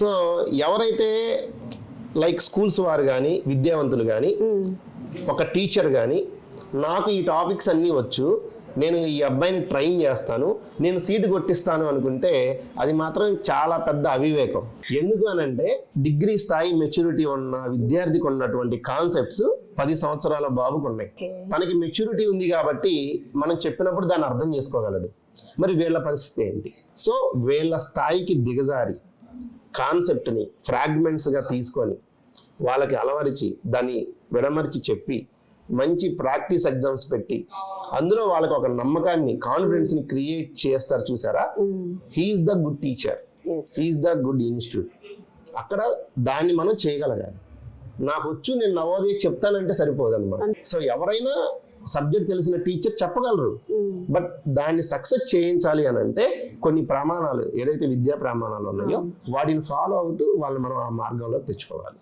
So ఎవరైతే like schools వారు కానీ విద్యావంతులు కానీ ఒక టీచర్ కానీ నాకు ఈ టాపిక్స్ అన్నీ వచ్చు, నేను ఈ అబ్బాయిని ట్రైన్ చేస్తాను, నేను సీటు కొట్టిస్తాను అనుకుంటే అది మాత్రం చాలా పెద్ద అవివేకం. ఎందుకు అనంటే డిగ్రీ స్థాయి మెచ్యూరిటీ ఉన్న విద్యార్థికి ఉన్నటువంటి కాన్సెప్ట్స్ 10 సంవత్సరాల బాబుకు ఉన్నాయి. తనకి మెచ్యూరిటీ ఉంది కాబట్టి మనం చెప్పినప్పుడు దాన్ని అర్థం చేసుకోగలడు. మరి వీళ్ళ పరిస్థితి ఏంటి? సో వీళ్ళ స్థాయికి దిగజారి కాన్సెప్ట్ని ఫ్రాగ్మెంట్స్గా తీసుకొని వాళ్ళకి అలవరిచి దాన్ని విడమరిచి చెప్పి మంచి ప్రాక్టీస్ ఎగ్జామ్స్ పెట్టి అందులో వాళ్ళకి ఒక నమ్మకాన్ని కాన్ఫిడెన్స్ని క్రియేట్ చేస్తారు చూసారా, he is the good teacher, he is the good institute. అక్కడ దాన్ని మనం చేయగలగాలి. నాకు వచ్చు నేను నవోదయ చెప్తానంటే సరిపోదు అనమాట. సో ఎవరైనా సబ్జెక్ట్ తెలిసిన టీచర్ చెప్పగలరు, బట్ దాన్ని సక్సెస్ చేయించాలి అని అంటే కొన్ని ప్రమాణాలు ఏదైతే విద్యా ప్రమాణాలు ఉన్నాయో వాటిని ఫాలో అవుతూ వాళ్ళు మనం ఆ మార్గంలో తెచ్చుకోవాలి.